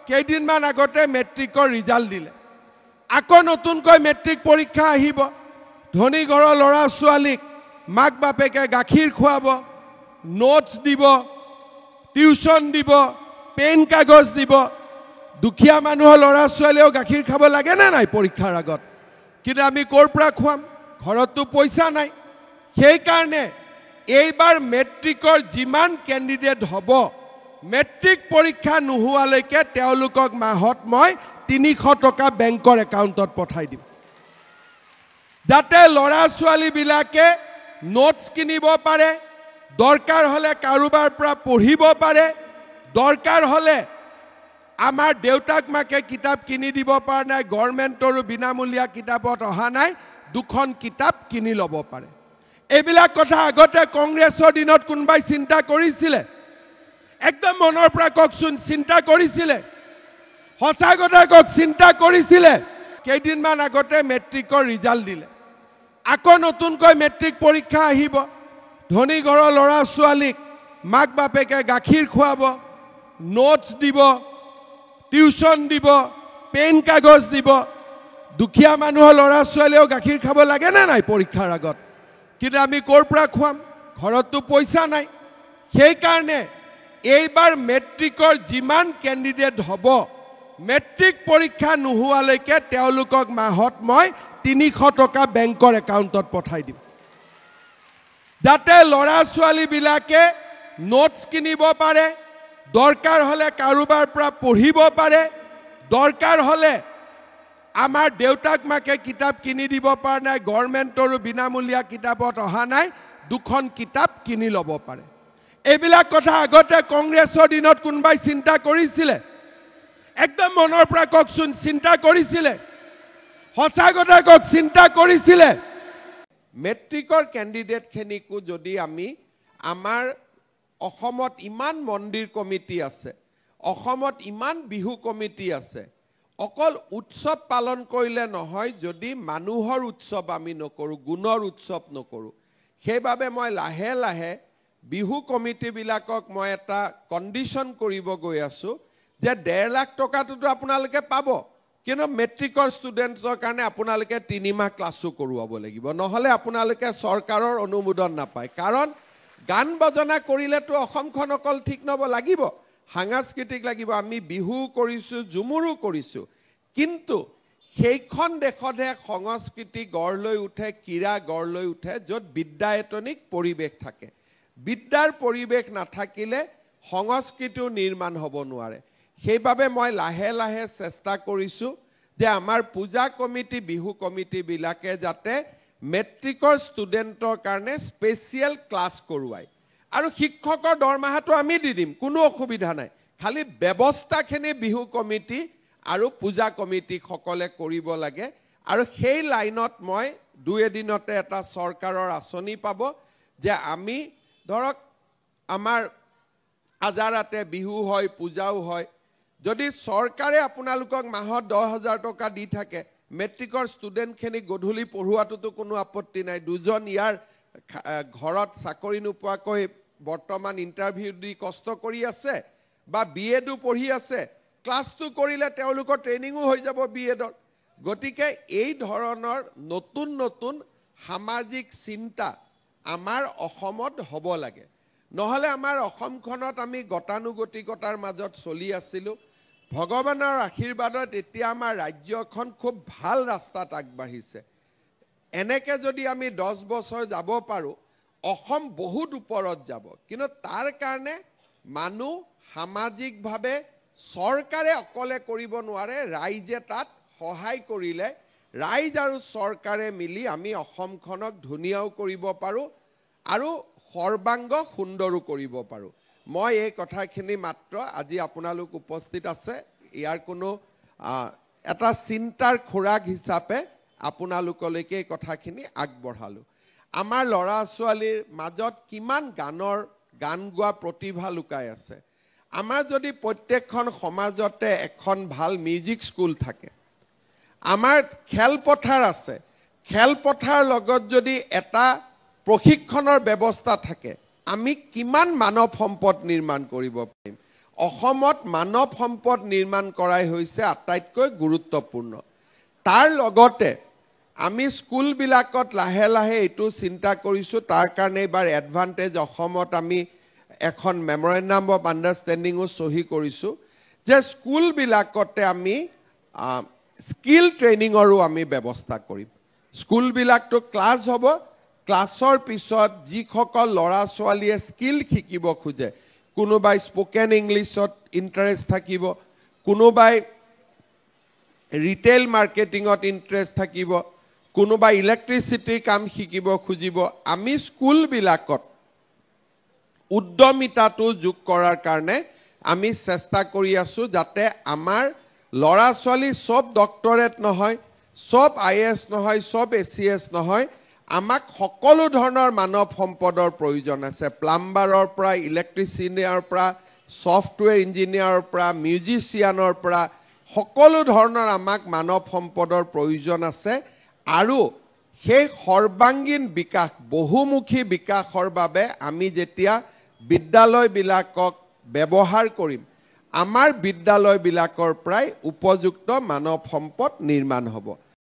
কেইদিনমান আগতে মেট্ৰিকৰ ৰিজাল্ট দিলে আকৌ নতুনকৈ মেট্ৰিক পৰীক্ষা আহিব ধনী ঘৰৰ ল'ৰা ছোৱালীক মাক বাপেকে গাখীৰ খুৱাব নোটছ দিব টিউচন দিব পেন কাগজ দিব দুখীয়া মানুহৰ ল'ৰা ছোৱালীও গাখীৰ খাব লাগে না নাই পৰীক্ষাৰ আগত কিন্তু আমি ক'ৰ পৰা খুৱাম ঘৰততো পইচা নাই সেই কাৰণে এইবাৰ মেট্ৰিকৰ যিমান কেণ্ডিডেট হ'ব মেট্ৰিক পৰীক্ষা নোহোৱালৈকে তেওঁলোকক মাহত মই 300 টকা বেংকৰ একাউণ্টত পঠাই দিম যাতে ল'ৰা ছোৱালীবিলাকে নোটছ কিনিব পাৰে দৰকাৰ হলে কাৰোবাৰ পৰা পঢ়িব পাৰে দৰকাৰ হলে আমাৰ দেউতাক মাকে কিতাপ কিনি দিব পৰা নাই গভৰ্ণমেণ্টৰো বিনামূলীয়া কিতাপত অহা নাই দুখন কিতাপ কিনি ল'ব পাৰে এইবিলাক কথা আগতে কংগ্ৰেছৰ দিনত কোনবাই চিন্তা কৰিছিলে একদম মনৰ পৰা কওকচোন চিন্তা কৰিছিলে সঁচা কথা কওক চিন্তা কৰিছিলে কেইদিনমান আগতে মেট্ৰিকৰ ৰিজাল্ট দিলে আকৌ নতুনকৈ মেট্ৰিক পৰীক্ষা আহিব ধনী ঘৰৰ ল'ৰা ছোৱালীক মাক বাপেকে গাখীৰ খুৱাব নোটছ দিব টিউচন দিব পেন কাগজ দিব দুখীয়া মানুহৰ ল'ৰা ছোৱালীও গাখীৰ খাব লাগে না নাই পৰীক্ষাৰ আগত কিন্তু আমি ক'ৰ পৰা খুৱাম ঘৰততো পইচা নাই সেই কাৰণে এইবাৰ মেট্ৰিকৰ যিমান কেণ্ডিডেট হ'ব মেট্ৰিক পৰীক্ষা নোহোৱালৈকে তেওঁলোকক মাহত মই 300 টকা বেংকৰ একাউণ্টত পঠাই দিম যাতে ল'ৰা ছোৱালীবিলাকে নোটছ কিনিব পাৰে দৰকাৰ হলে কাৰোবাৰ পৰা পঢ়িব পাৰে দৰকাৰ হলে আমাৰ দেউতাক মাকে কিতাপ কিনি দিব পৰা নাই গভৰ্ণমেণ্টৰো বিনামূলীয়া কিতাপত অহা নাই দুখন কিতাপ কিনি ল'ব পাৰে এইবিলাক কথা আগতে কংগ্ৰেছৰ দিনত কোনবাই চিন্তা কৰিছিলে একদম মনৰ পৰা কওকচোন চিন্তা কৰিছিলে সঁচা কথা কওক চিন্তা কৰিছিলে মেট্ৰিকৰ কেণ্ডিডেটখিনিকো যদি আমি আমাৰ অসমত ইমান মন্দিৰ কমিটি আছে অসমত ইমান বিহু কমিটি আছে অকল উৎসৱ পালন কৰিলে নহয় যদি মানুহৰ উৎসৱ আমি নকৰো গুণৰ উৎসৱ নকৰো সেইবাবে মই লাহে লাহে বিহু কমিটিবিলাকক মই এটা কণ্ডিশ্যন কৰিব গৈ আছো যে 1.5 লাখ টকাটো আপোনালোকে পাব কিন্তু মেট্ৰিকৰ ষ্টুডেণ্টছৰ কাৰণে আপোনালোকে 3 মাহ ক্লাছো কৰোৱাব লাগিব নহলে আপোনালোকে চৰকাৰৰ অনুমোদন নাপায় কাৰণ গান বজনা কৰিলেতো অসমখন অকল ঠিক নব লাগিব সাংস্কৃতিক লাগিব আমি বিহু কৰিছো ঝুমুৰো কৰিছো কিন্তু সেইখন দেশতহে সংস্কৃতি গঢ় লৈ উঠে কিৰা গঢ় লৈ উঠে য'ত বিদ্যায়তনিক পৰিৱেশ থাকে বিদ্যাৰ পৰিৱেশ নাথাকিলে সংস্কৃতিও নিৰ্মাণ হ'ব নোৱাৰে সেইবাবে মই লাহে লাহে চেষ্টা কৰিছো যে আমাৰ পূজা কমিটি বিহু কমিটি বিলাকে যাতে মেট্ৰিকৰ ষ্টুডেণ্টৰ কাৰণে স্পেচিয়েল ক্লাছ কৰোৱায় আৰু শিক্ষকৰ দৰমহাটো আমি দি দিম কোনো অসুবিধা নাই খালি ব্যৱস্থাখিনি বিহু কমিটি আৰু পূজা কমিটি সকলে কৰিব লাগে আৰু সেই লাইনত মই 2 এদিনতে এটা চৰকাৰৰ আঁচনি পাব যে আমি ধৰক আমাৰ আজাৰাতে বিহু হয় পূজাও হয় যদি চৰকাৰে আপোনালোকক মাহত 10,000 টকা দি থাকে মেট্ৰিকৰ ষ্টুডেণ্টখিনি গধূলি পঢ়ুৱাটোতো কোনো আপত্তি নাই দুজন ইয়াৰ ঘৰত চাকৰি নোপোৱাকৈ বৰ্তমান ইন্টাৰভিউ দি কষ্ট কৰি আছে বা বিএডো পঢ়ি আছে ক্লাছটো কৰিলে তেওঁলোকৰ ট্ৰেইনিংও হৈ যাব বিএডৰ গতিকে এই ধৰণৰ নতুন নতুন সামাজিক চিন্তা আমাৰ অসমত হ'ব লাগে নহলে আমাৰ অসমখনত আমি গতানুগতিকতাৰ মাজত চলি আছিলো ভগৱানৰ আশীৰ্বাদত এতিয়া আমাৰ ৰাজ্যখন খুব ভাল ৰাস্তাত আগবাঢ়িছে এনেকে যদি আমি 10 বছৰ যাব পাৰো অসম বহুত ওপৰত যাব কিন্তু তাৰ কাৰণে মানুহ সামাজিকভাৱে চৰকাৰে অকলে কৰিব নোৱাৰে ৰাইজে তাত সহায় কৰিলে ৰাইজ আৰু চৰকাৰে মিলি আমি অসমখনক ধুনীয়াও কৰিব পাৰো আৰু সৰ্বাংগ সুন্দৰো কৰিব পাৰো মই এই কথাখিনি মাত্ৰ আজি আপোনালোক উপস্থিত আছে ইয়াৰ কোনো এটা চিন্তাৰ খোৰাক হিচাপে আপোনালোকলৈকে এই কথাখিনি আগবঢ়ালো আমাৰ ল'ৰা ছোৱালীৰ মাজত কিমান গান গোৱা প্ৰতিভা লুকাই আছে আমাৰ যদি প্ৰত্যেকখন সমাজতে এখন ভাল মিউজিক স্কুল থাকে আমাৰ খেলপথাৰ আছে খেলপথাৰ লগত যদি এটা প্ৰশিক্ষণৰ ব্যৱস্থা থাকে আমি কিমান মানৱ সম্পদ নিৰ্মাণ কৰিব পাৰিম অসমত মানৱ সম্পদ নিৰ্মাণ কৰাই হৈছে আটাইতকৈ গুৰুত্বপূৰ্ণ তাৰ লগতে আমি স্কুলবিলাকত লাহে লাহে এইটো চিন্তা কৰিছো তাৰ কাৰণে এবাৰ এডভান্টেজ অসমত আমি এখন মেমৰেন্ডাম অফ আন্ডাৰষ্টেণ্ডিংও সহি কৰিছো যে স্কুলবিলাকতে আমি স্কিল ট্ৰেইনিঙৰো আমি ব্যৱস্থা কৰিম স্কুলবিলাকটো ক্লাছ হ'ব ক্লাছৰ পিছত যিসকল ল'ৰা ছোৱালীয়ে স্কিল শিকিব খোজে কোনোবাই স্পোকেন ইংলিছত ইন্টাৰেষ্ট থাকিব কোনোবাই ৰিটেইল মাৰ্কেটিঙত ইন্টাৰেষ্ট থাকিব কোনোবাই ইলেক্ট্ৰিচিটি কাম শিকিব খুজিব আমি স্কুলবিলাকত উদ্যমিতাটো যোগ কৰাৰ কাৰণে আমি চেষ্টা কৰি আছো যাতে আমাৰ ল'ৰা ছোৱালী সব ডক্টৰেট নহয় সব আইএছ নহয় সব এসিএস নহয় আমাক সকলো ধৰণৰ মানৱ সম্পদৰ প্ৰয়োজন আছে প্লাম্বাৰৰ পৰা ইলেক্ট্ৰিচিয়ানৰ পৰা সফটৱেৰ ইঞ্জিনিয়াৰৰ পৰা মিউজিচিয়ানৰ পৰা সকলো ধৰণৰ আমাক মানৱ সম্পদৰ প্ৰয়োজন আছে আৰু সেই সৰ্বাঙ্গীন বিকাশ বহুমুখী বিকাশৰ বাবে আমি যেতিয়া বিদ্যালয়বিলাকক ব্যৱহাৰ কৰিম আমাৰ বিদ্যালয়বিলাকৰ প্ৰায় উপযুক্ত মানৱ সম্পদ নিৰ্মাণ হ'ব